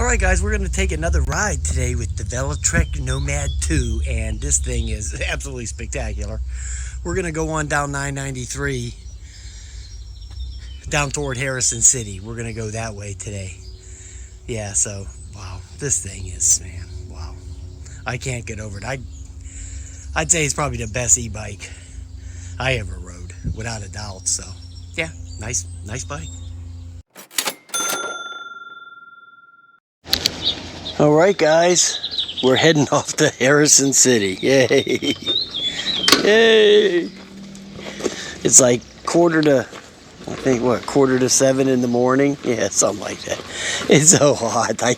Alright guys, we're going to take another ride today with the Velotric Nomad 2, and this thing is absolutely spectacular. We're going to go on down 993 down toward Harrison City. We're going to go that way today. Yeah, so, wow, this thing is, man, wow. I can't get over it. I'd say it's probably the best e-bike I ever rode, without a doubt. So, yeah, nice bike. All right, guys, we're heading off to Harrison City. Yay! Yay! It's like quarter to 7 in the morning. Yeah, something like that. It's so hot. I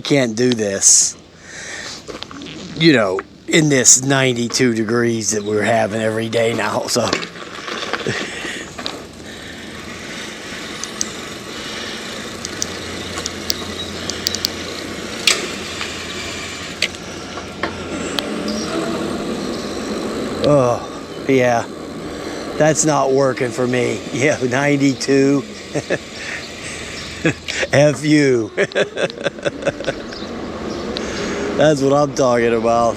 can't do this. You know, in this 92 degrees that we're having every day now. So. Oh, yeah, that's not working for me. Yeah, 92. F you. That's what I'm talking about.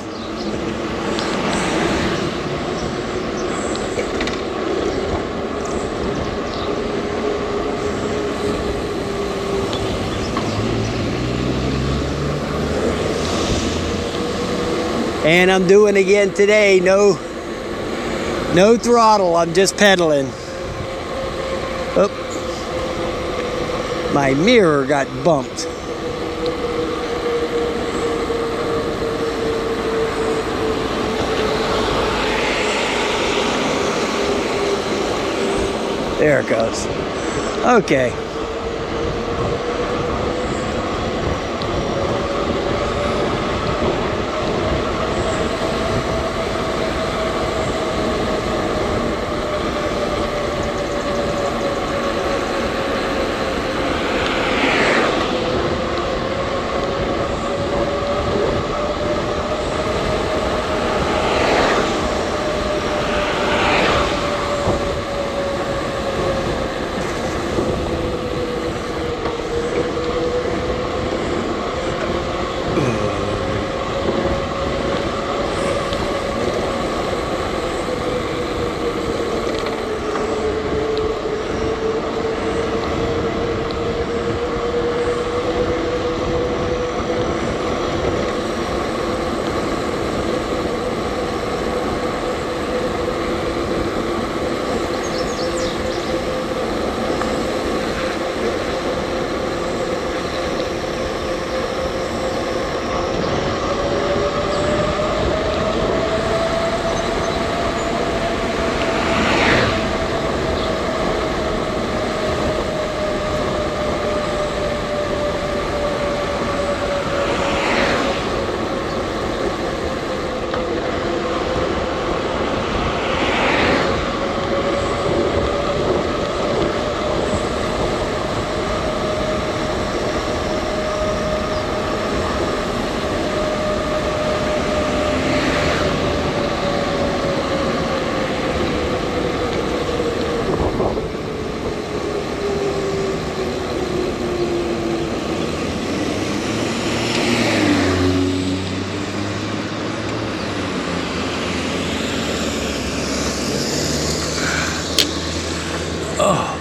And I'm doing again today, no throttle, I'm just pedaling. Oh, my mirror got bumped. There it goes. Okay. Oh.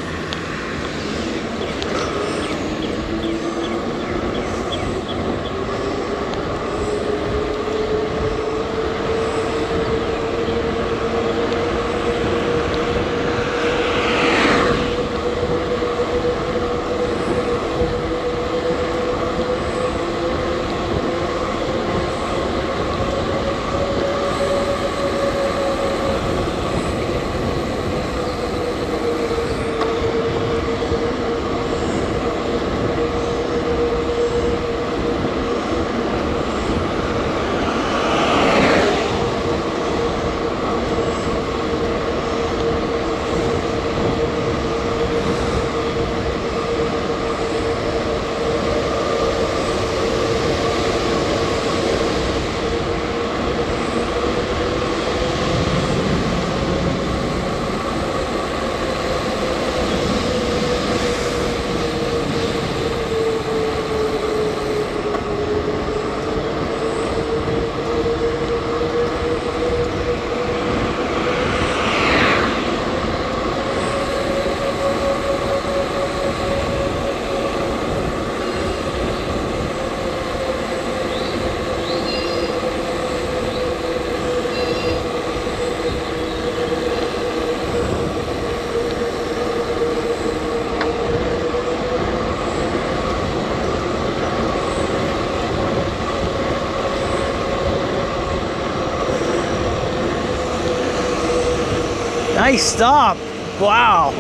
nice stop. Wow.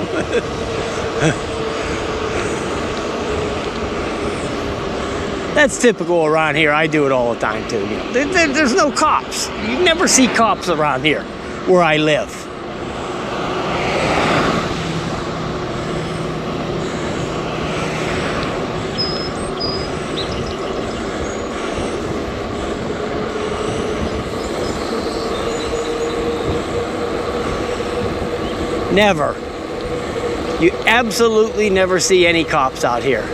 That's typical around here. I do it all the time too. You know, there's no cops. You never see cops around here where I live. Never. You absolutely never see any cops out here.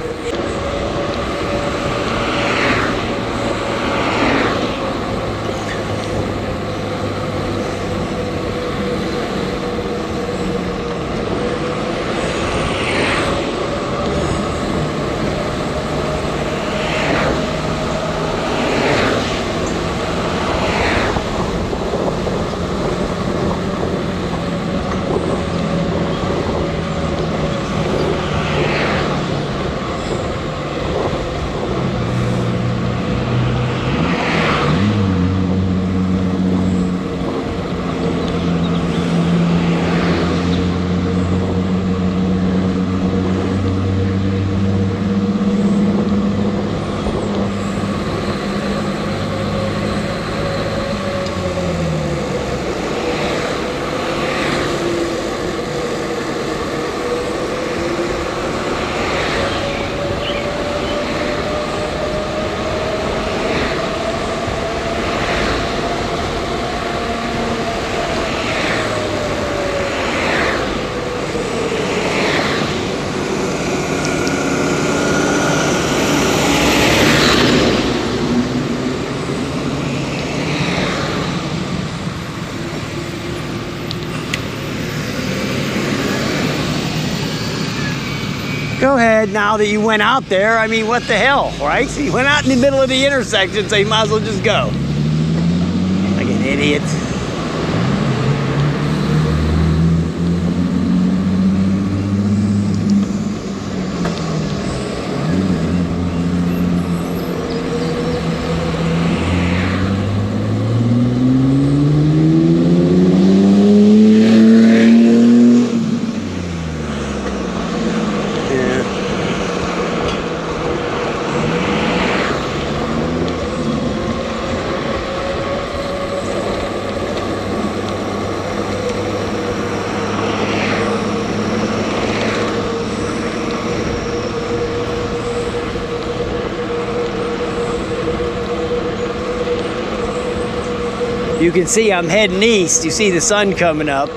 Go ahead now that you went out there. I mean, what the hell, right? So you went out in the middle of the intersection, so you might as well just go. Like an idiot. You can see I'm heading east. You see the sun coming up.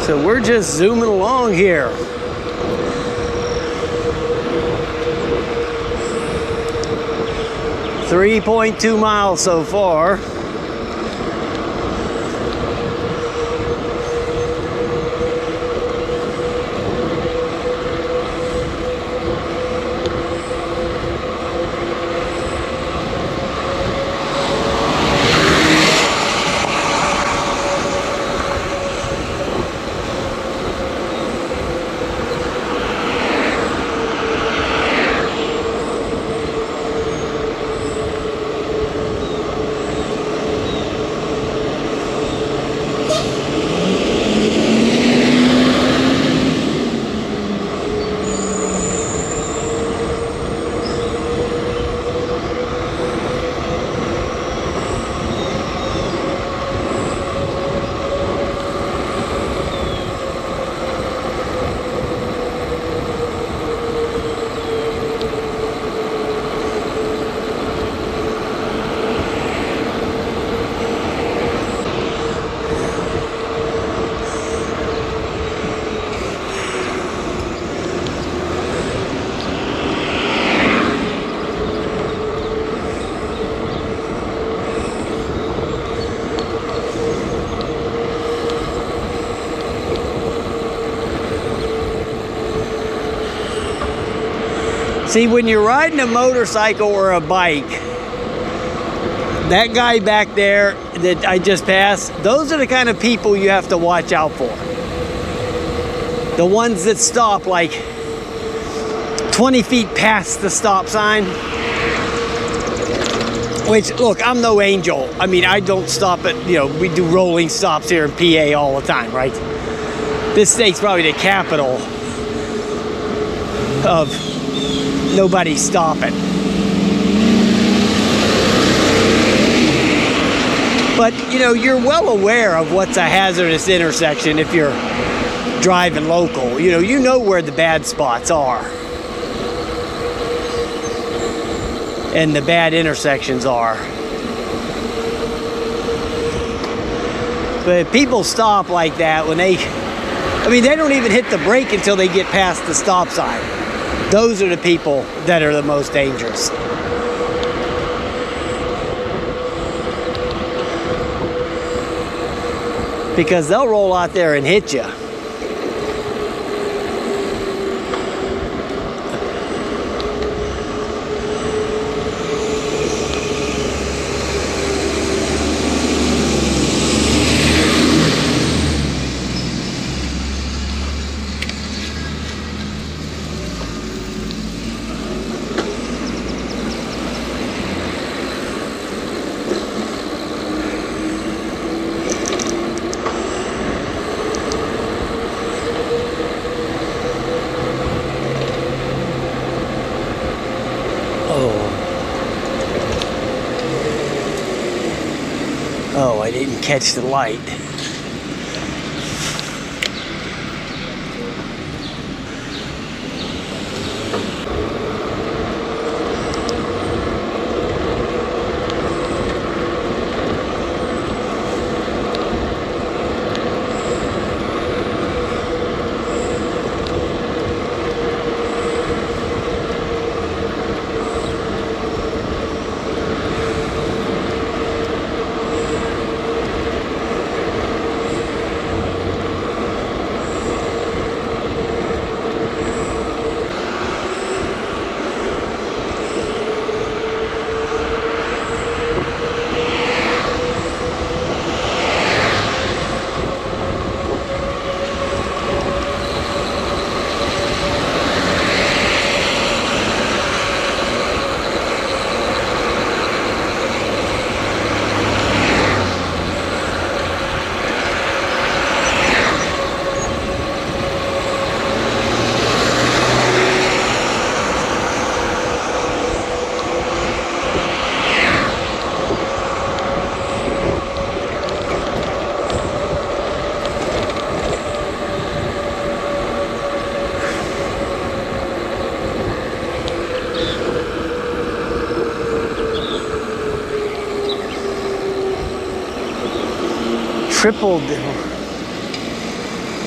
So we're just zooming along here. .2 miles so far. See, when you're riding a motorcycle or a bike, that guy back there that I just passed, those are the kind of people you have to watch out for. The ones that stop like 20 feet past the stop sign. Which, look, I'm no angel. I mean, I don't stop at, you know, we do rolling stops here in PA all the time, right? This state's probably the capital of nobody stopping. But, you know, you're well aware of what's a hazardous intersection if you're driving local. You know where the bad spots are. And the bad intersections are. But if people stop like that when they don't even hit the brake until they get past the stop sign. Those are the people that are the most dangerous. Because they'll roll out there and hit you. Oh, I didn't catch the light.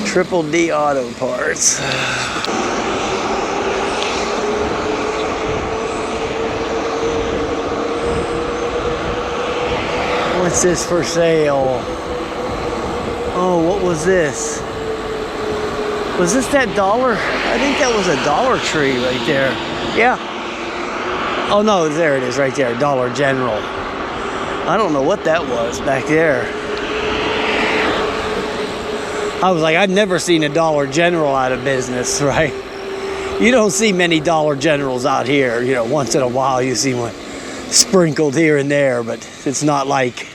Triple D Auto Parts. What's this for sale? Oh, what was this? Was this that dollar? I think that was a Dollar Tree right there. Yeah. Oh no, there it is right there, Dollar General. I don't know what that was back there. I was like, I've never seen a Dollar General out of business, right? You don't see many Dollar Generals out here. You know, once in a while you see one sprinkled here and there, but it's not like,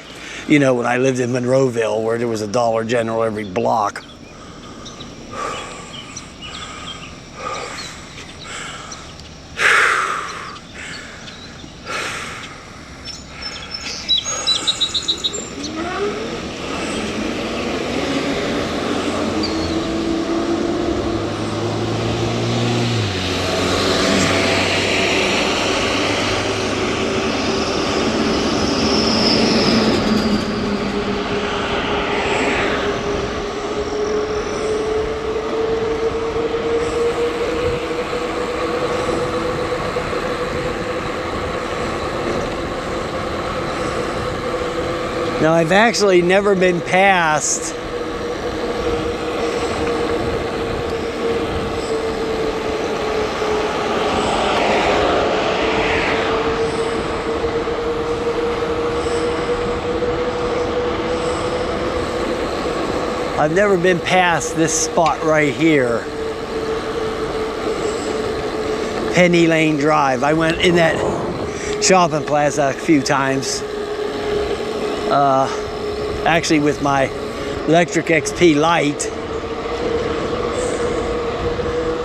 you know, when I lived in Monroeville where there was a Dollar General every block. Now, I've actually never been past I've never been past this spot right here. Penny Lane Drive. I went in that shopping plaza a few times. Actually with my Lectric XP Lite.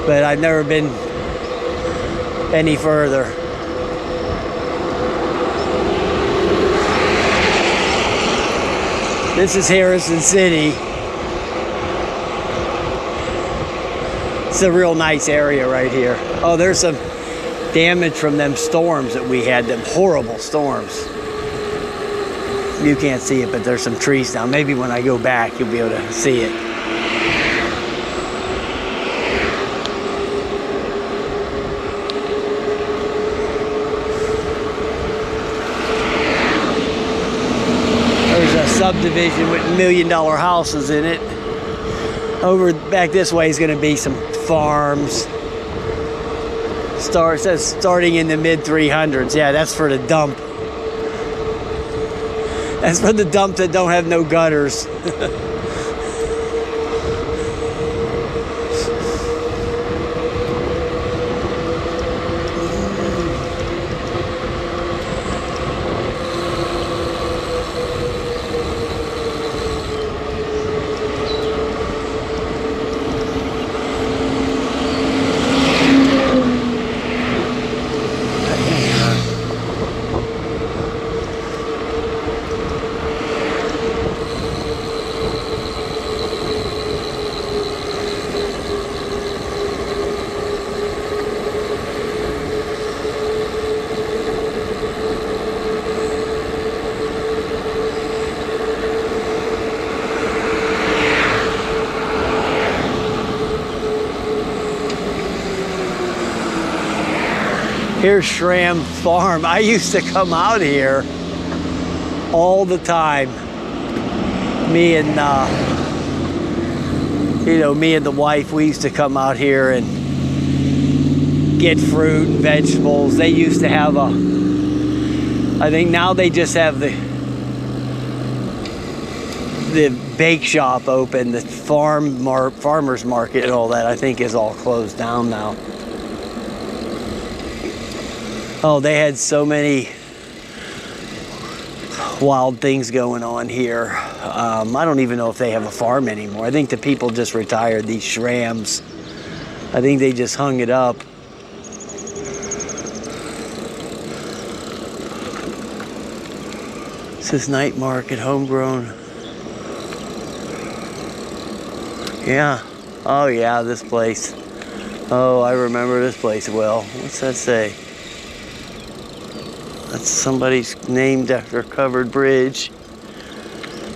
But I've never been any further. This is Harrison City. It's a real nice area right here. Oh, there's some damage from them storms that we had, them horrible storms. You can't see it, but there's some trees now. Maybe when I go back, you'll be able to see it. There's a subdivision with $1 million houses in it. Over back this way is going to be some farms. It says starting in the mid 300s. Yeah, that's for the dump. That's for the dump that don't have no gutters. Here's Shram Farm. I used to come out here all the time. Me and me and the wife, we used to come out here and get fruit and vegetables. They used to have I think now they just have the bake shop open. The farmer's market and all that I think is all closed down now. Oh, they had so many wild things going on here. I don't even know if they have a farm anymore. I think the people just retired, these Shrams. I think they just hung it up. This is night market, homegrown. Yeah. Oh yeah, this place. Oh, I remember this place well. What's that say? That's somebody's named after a covered bridge.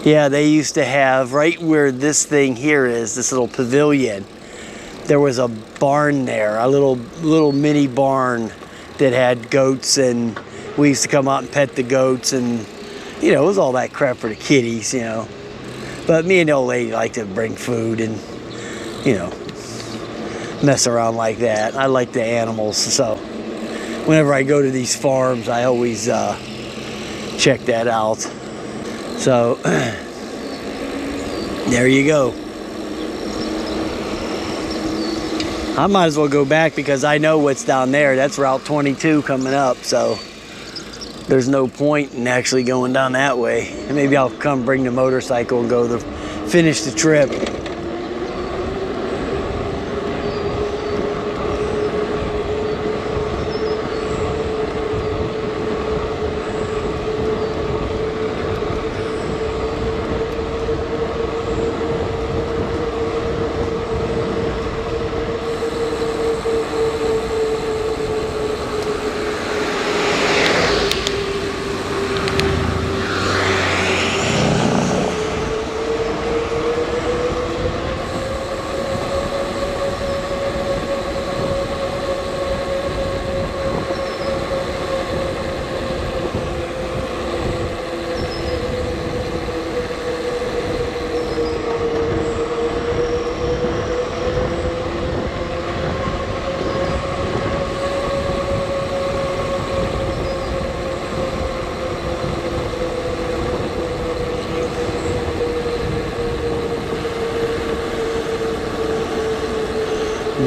Yeah, they used to have, right where this thing here is, this little pavilion, there was a barn there, a little mini barn that had goats, and we used to come out and pet the goats, and it was all that crap for the kiddies, But me and the old lady like to bring food and, mess around like that. I like the animals, so whenever I go to these farms, I always check that out. So, there you go. I might as well go back because I know what's down there. That's Route 22 coming up, so there's no point in actually going down that way. And maybe I'll come bring the motorcycle and go finish the trip.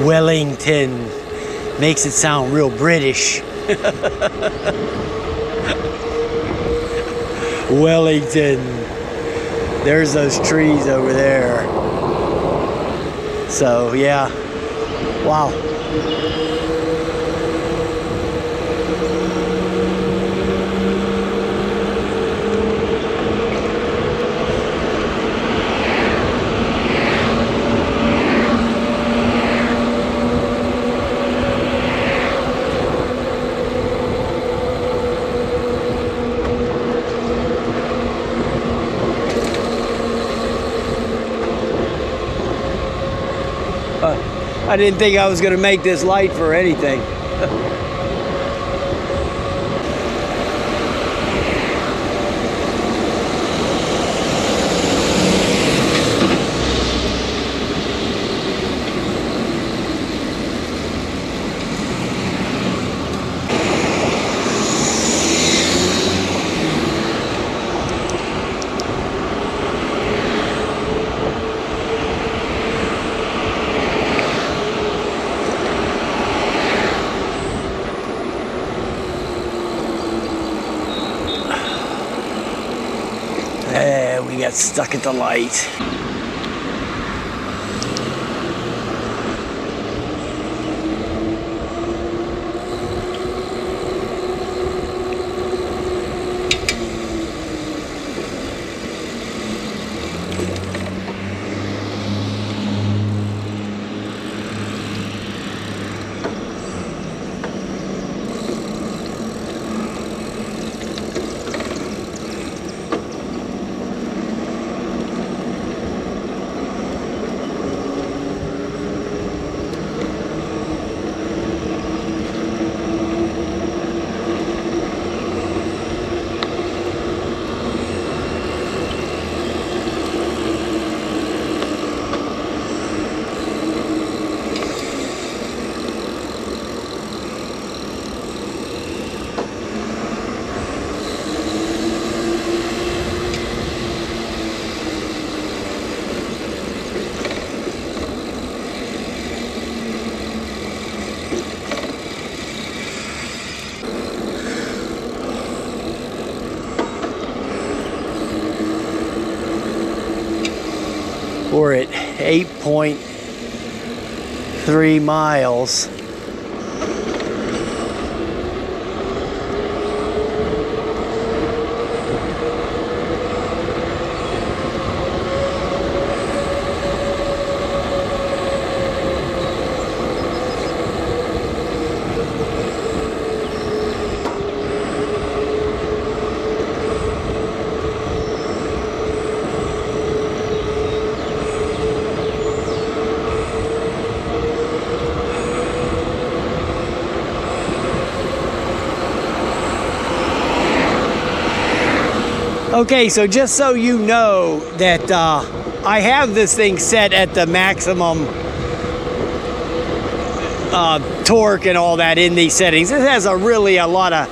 Wellington. Makes it sound real British. Wellington. There's those trees over there. So yeah, wow. I didn't think I was going to make this light for anything. We got stuck at the light. We're at 8.3 miles. Okay, so just so you know that I have this thing set at the maximum torque and all that in these settings. It has a lot of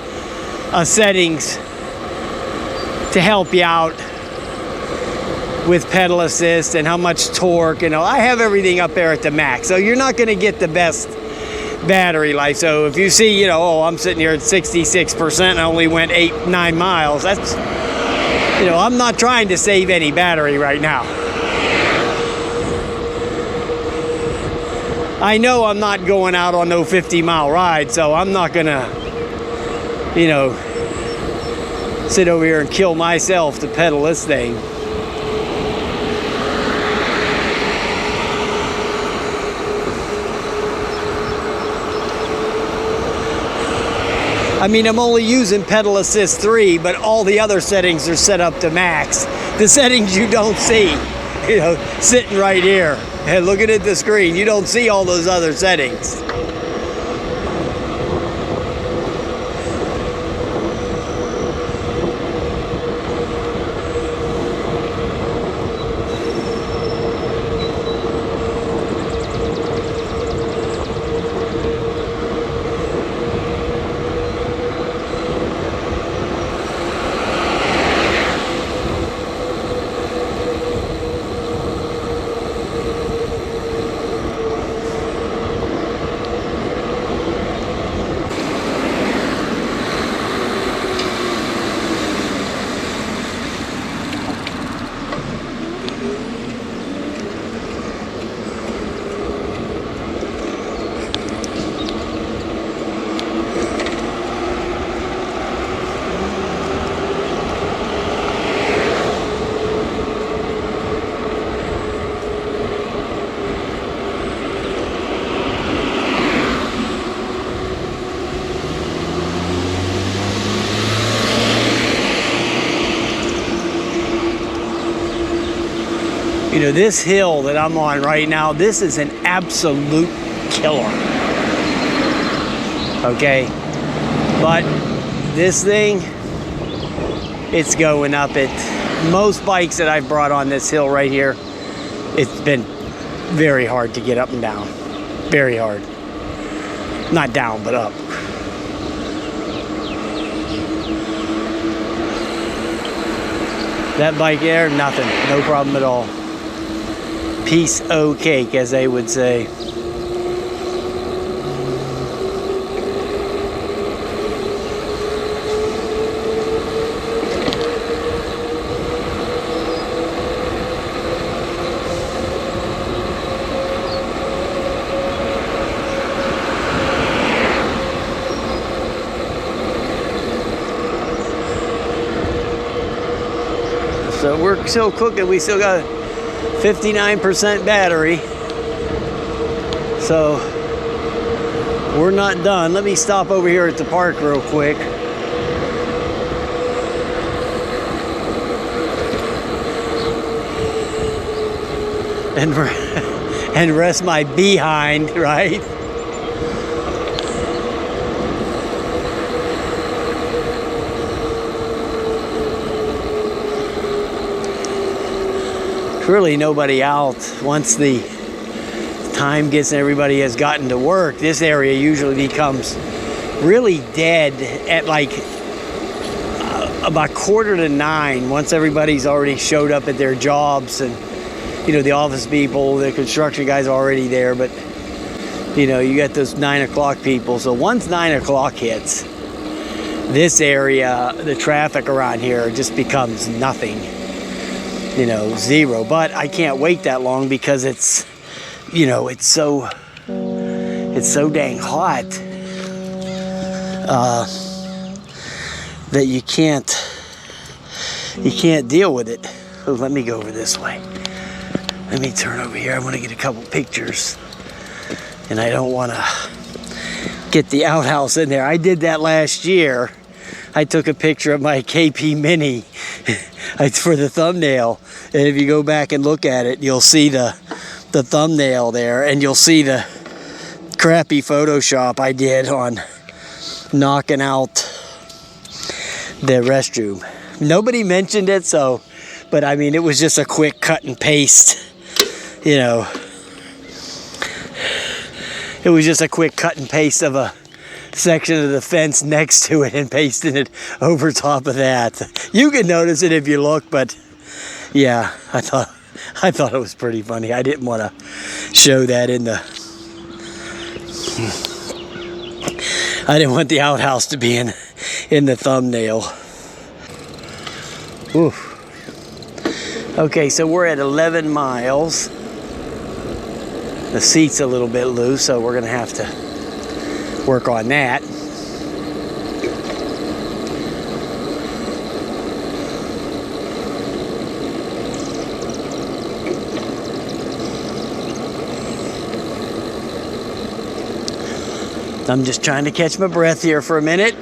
settings to help you out with pedal assist and how much torque and all. I have everything up there at the max, so you're not going to get the best battery life. So if you see, oh, I'm sitting here at 66% and I only went 8-9 miles, that's, I'm not trying to save any battery right now. I know I'm not going out on no 50-mile ride, so I'm not gonna, sit over here and kill myself to pedal this thing. I mean, I'm only using pedal assist 3, but all the other settings are set up to max. The settings you don't see, sitting right here and looking at the screen, you don't see all those other settings. You know, this hill that I'm on right now, this is an absolute killer. Okay, but this thing, it's going up it. Most bikes that I've brought on this hill right here, it's been very hard to get up and down. Very hard. Not down, but up. That bike there, nothing. No problem at all. Piece o' cake, as they would say. So we're still cooking. We still got 59% battery. So we're not done. Let me stop over here at the park real quick. And rest my behind, right? Really nobody out. Once the time gets and everybody has gotten to work, this area usually becomes really dead at like about 8:45. Once everybody's already showed up at their jobs, and you know, the office people, the construction guys are already there, but you know, you got those 9 o'clock people. So once 9 o'clock hits, this area, the traffic around here just becomes nothing. You know, zero. But I can't wait that long because it's, you know, it's so dang hot that you can't deal with it. Oh, let me go over this way. Let me turn over here. I want to get a couple pictures, and I don't want to get the outhouse in there. I did that last year. I took a picture of my KP Mini for the thumbnail, and if you go back and look at it, you'll see the thumbnail there, and you'll see the crappy Photoshop I did on knocking out the restroom. Nobody mentioned it, so, but I mean, it was just a quick cut and paste, you know. It was just a quick cut and paste of a section of the fence next to it and pasting it over top of that. You can notice it if you look, but yeah, I thought it was pretty funny. I didn't want to show that in the I didn't want the outhouse to be in the thumbnail. Ooh. Okay, so we're at 11 miles. The seat's a little bit loose, so we're gonna have to work on that. I'm just trying to catch my breath here for a minute.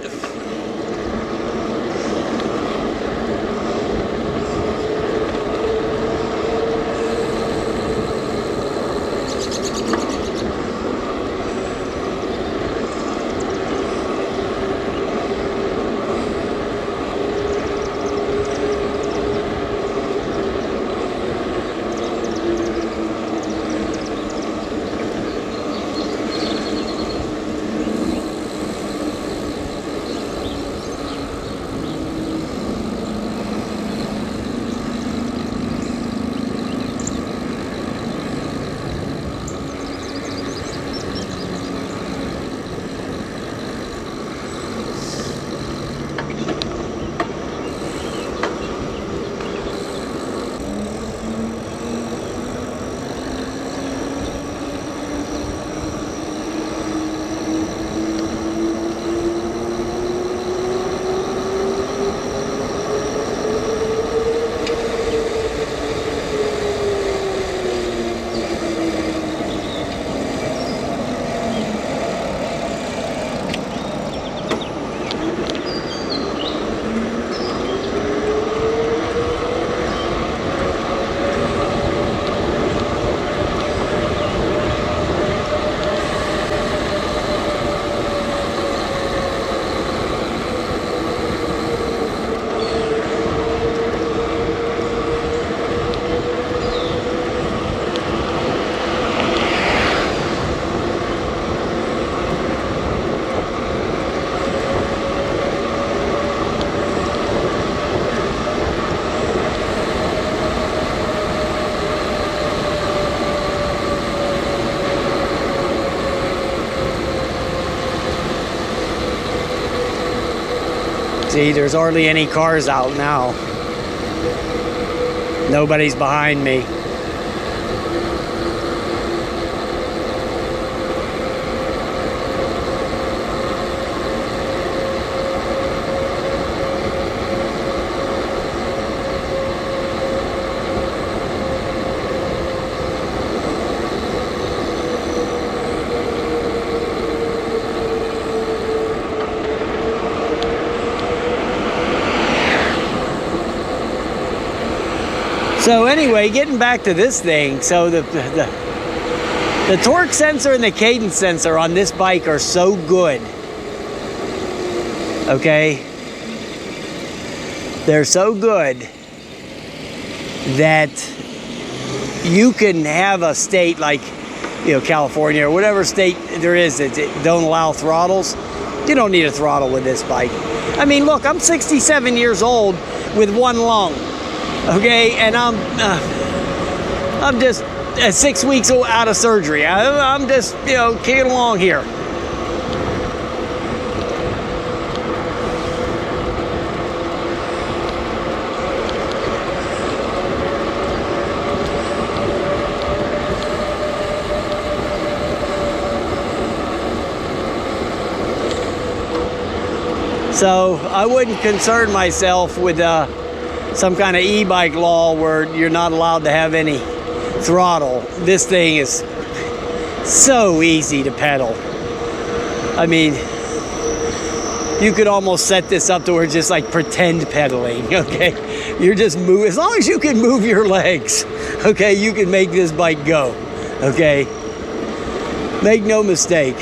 See, there's hardly any cars out now. Nobody's behind me. So anyway, getting back to this thing, so the torque sensor and the cadence sensor on this bike are so good. Okay? They're so good that you can have a state like, you know, California or whatever state there is that don't allow throttles. You don't need a throttle with this bike. I mean, look, I'm 67 years old with one lung. Okay, and I'm just 6 weeks out of surgery. I'm just, you know, kicking along here. So I wouldn't concern myself with some kind of e-bike law where you're not allowed to have any throttle. This thing is so easy to pedal. I mean, you could almost set this up to where it's just like pretend pedaling, okay? You're just moving, as long as you can move your legs, okay, you can make this bike go, okay? Make no mistake.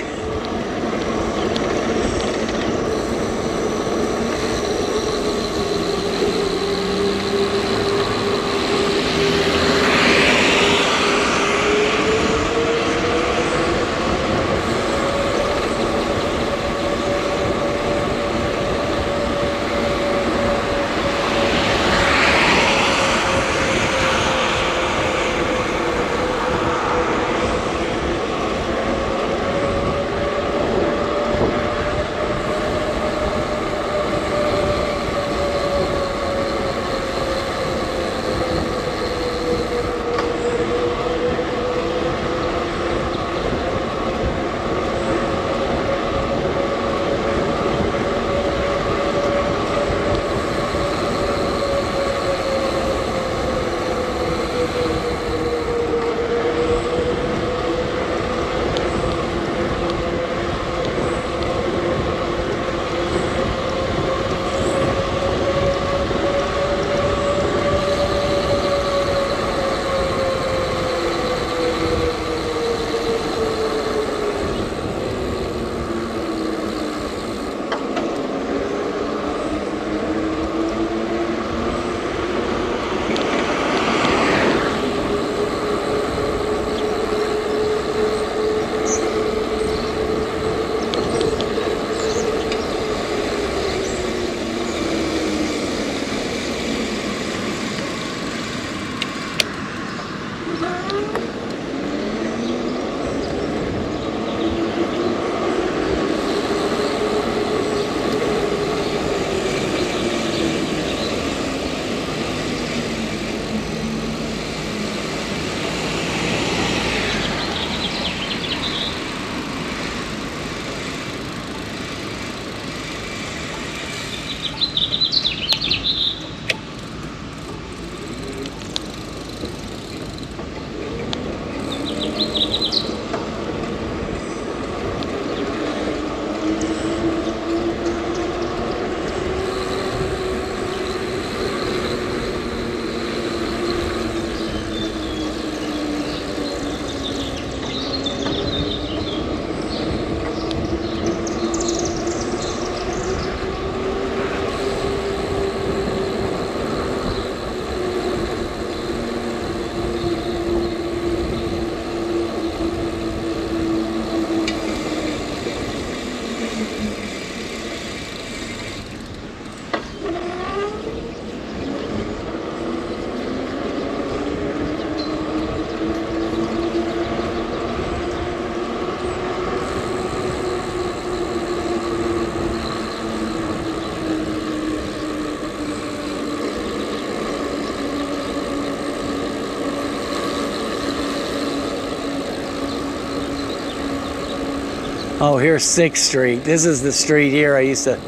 Oh, here's 6th Street. This is the street here I used to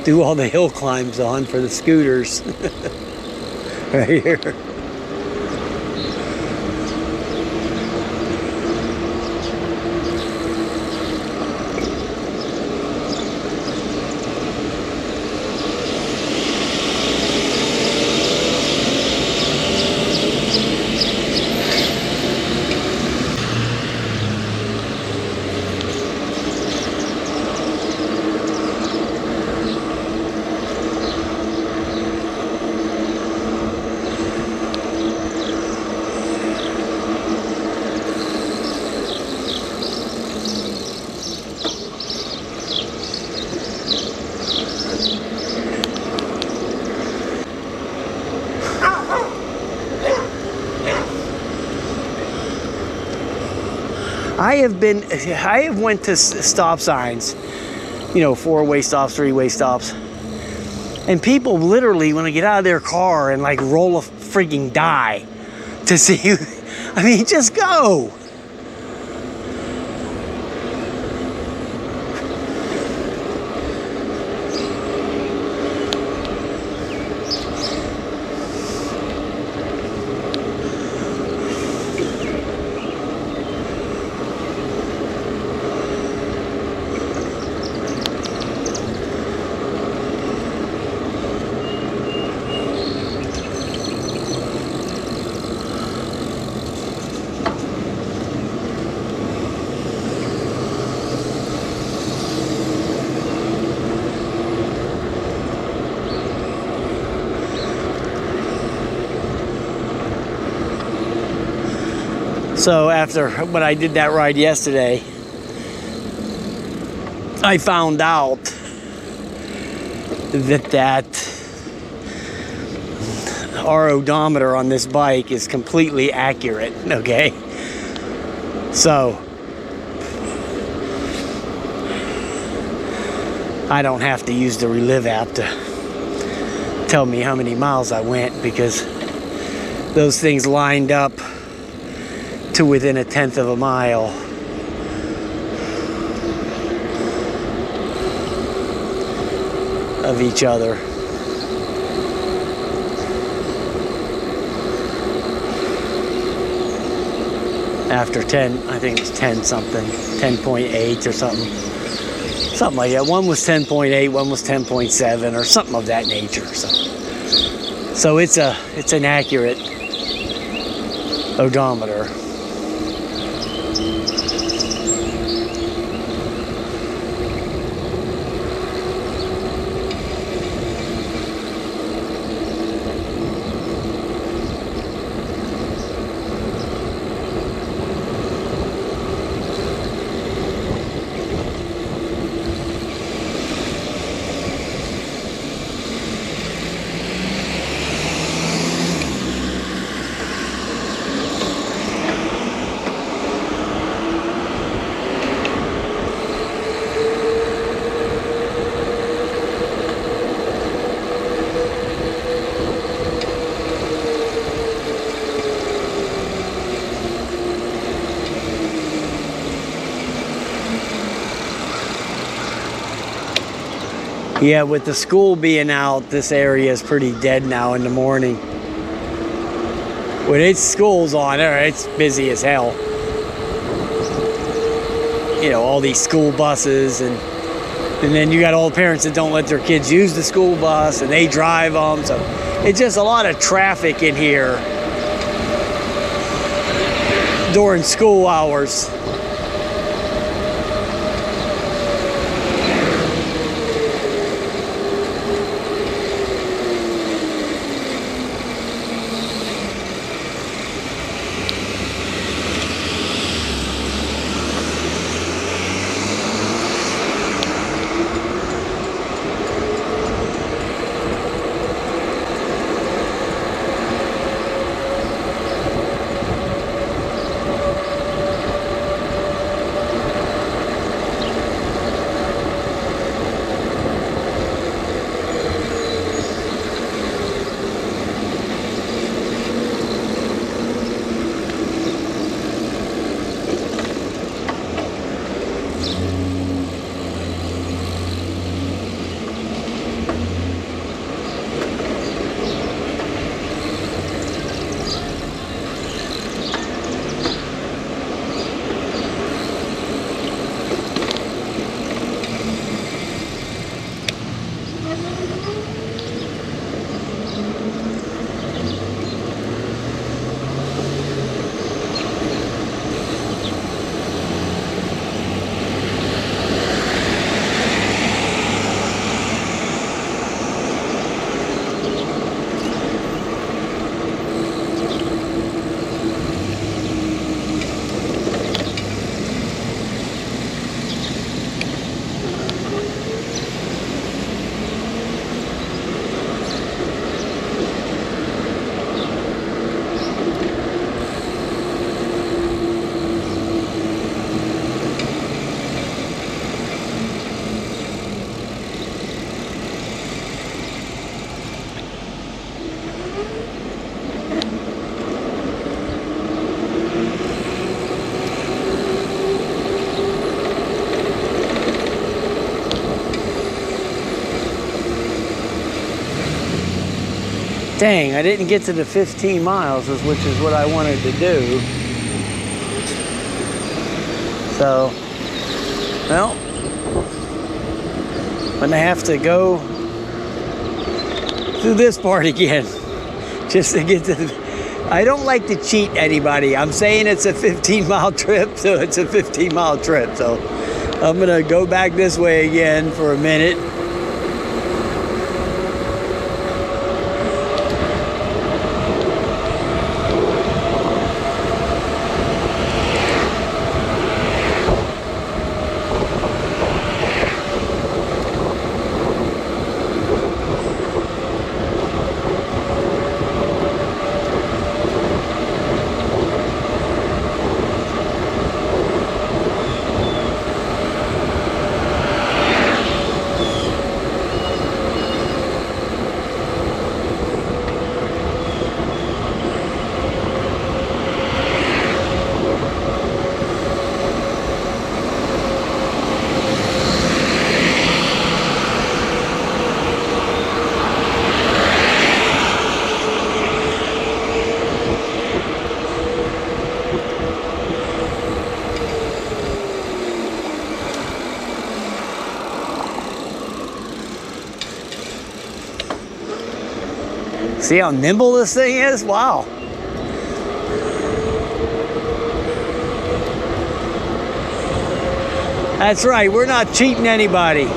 do all the hill climbs on for the scooters. Right here. I have went to stop signs, you know, 4-way stops, 3-way stops. And people literally, when they get out of their car and like roll a freaking die to see you, I mean, just go. So after when I did that ride yesterday, I found out that our odometer on this bike is completely accurate, okay? So I don't have to use the Relive app to tell me how many miles I went, because those things lined up to within 1/10 of a mile of each other. After 10, I think it's 10 something, 10.8 or something. Something like that. One was 10.8, one was 10.7 or something of that nature. So it's an accurate odometer. Yeah, with the school being out, this area is pretty dead now in the morning. When it's school's on, it's busy as hell. You know, all these school buses, and then you got all the parents that don't let their kids use the school bus and they drive them. So it's just a lot of traffic in here during school hours. Dang, I didn't get to the 15 miles, which is what I wanted to do. So, well, I'm gonna have to go through this part again just to get to the... I don't like to cheat anybody. I'm saying it's a 15-mile trip, so it's a 15-mile trip. So I'm gonna go back this way again for a minute. See how nimble this thing is? Wow. That's right, we're not cheating anybody.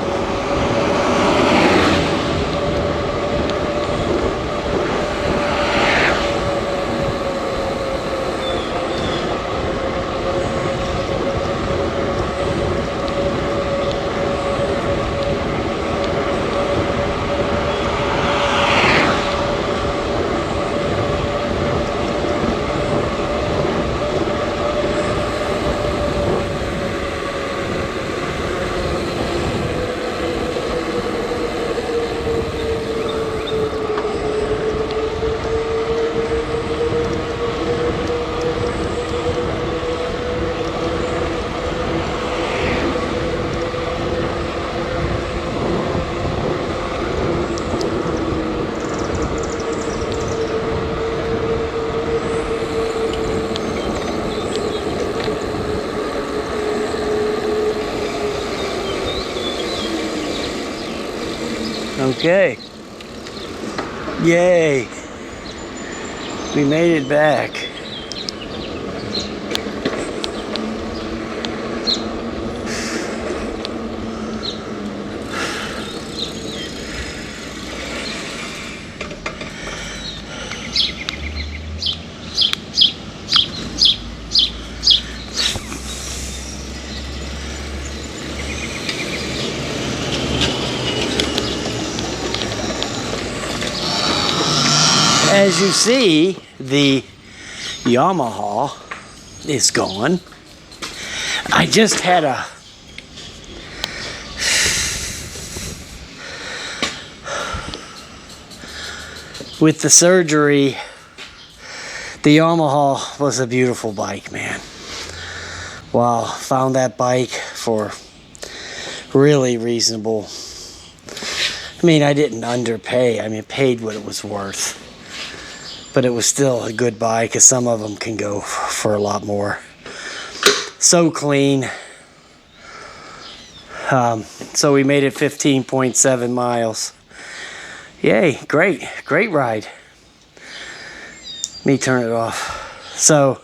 Okay. Yay. We made it back. As you see, the Yamaha is gone. I just had a with the surgery. The Yamaha was a beautiful bike, man. Wow, found that bike for really reasonable. I mean, I didn't underpay. I mean, paid what it was worth. But it was still a good buy because some of them can go for a lot more. So clean. So we made it 15.7 miles. Yay, great ride. Let me turn it off. So,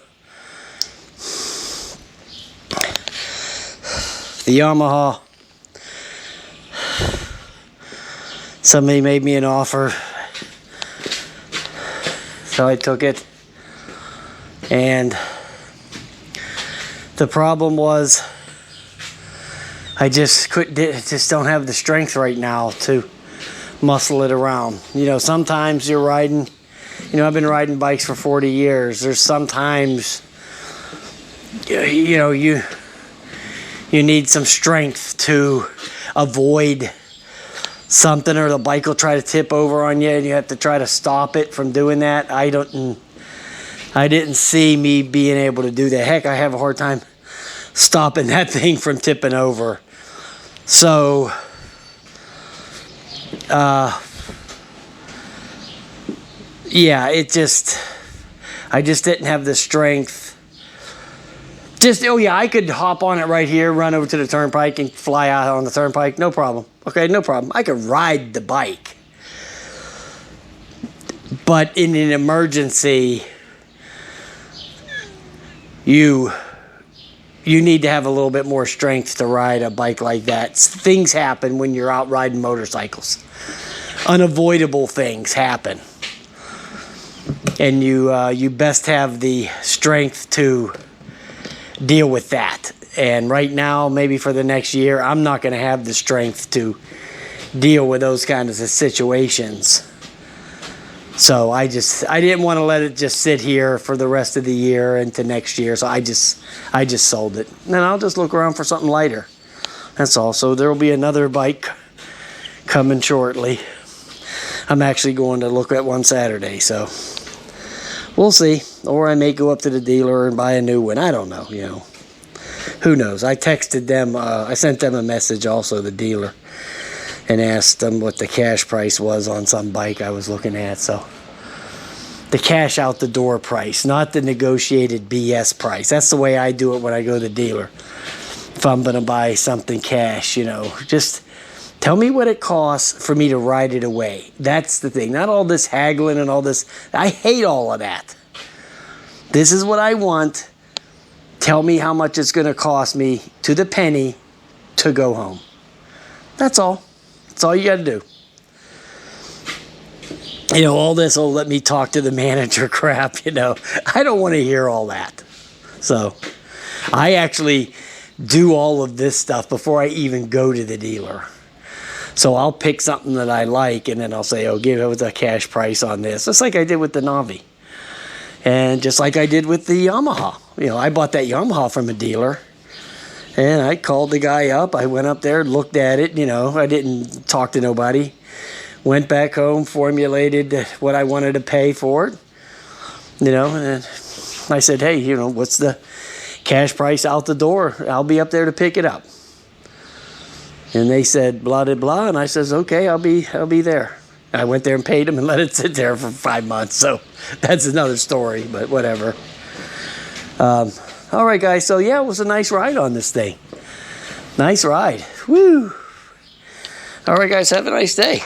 the Yamaha. Somebody made me an offer. So I took it, and the problem was I just don't have the strength right now to muscle it around. You know, sometimes you're riding, you know, I've been riding bikes for 40 years. There's sometimes, you know, you need some strength to avoid something, or the bike will try to tip over on you and you have to try to stop it from doing that. I didn't see me being able to do that. Heck, I have a hard time stopping that thing from tipping over. So yeah, I just didn't have the strength. Oh yeah, I could hop on it right here, run over to the turnpike and fly out on the turnpike. No problem. Okay, no problem. I could ride the bike. But in an emergency, you need to have a little bit more strength to ride a bike like that. Things happen when you're out riding motorcycles. Unavoidable things happen. And you best have the strength to deal with that. And right now, maybe for the next year, I'm not going to have the strength to deal with those kinds of situations. So I didn't want to let it just sit here for the rest of the year into next year. So I just sold it. And then I'll just look around for something lighter. That's all. So there will be another bike coming shortly. I'm actually going to look at one Saturday, so we'll see. Or I may go up to the dealer and buy a new one. I don't know, you know. Who knows? I texted them. I sent them a message also, the dealer, and asked them what the cash price was on some bike I was looking at. So the cash out the door price, not the negotiated BS price. That's the way I do it when I go to the dealer. If I'm going to buy something cash, you know, just tell me what it costs for me to ride it away. That's the thing. Not all this haggling and all this. I hate all of that. This is what I want. Tell me how much it's going to cost me to the penny to go home. That's all. That's all you got to do. You know, all this, oh, let me talk to the manager crap, you know. I don't want to hear all that. So I actually do all of this stuff before I even go to the dealer. So I'll pick something that I like, and then I'll say, oh, give it a cash price on this. Just like I did with the Navi. And just like I did with the Yamaha. You know, I bought that Yamaha from a dealer. And I called the guy up. I went up there, looked at it. You know, I didn't talk to nobody. Went back home, formulated what I wanted to pay for it. You know, and I said, hey, you know, what's the cash price out the door? I'll be up there to pick it up. And they said, blah, blah, blah. And I says, okay, I'll be there. I went there and paid them and let it sit there for 5 months. So that's another story, but whatever. All right, guys. So, yeah, it was a nice ride on this thing. Nice ride. Woo. All right, guys. Have a nice day.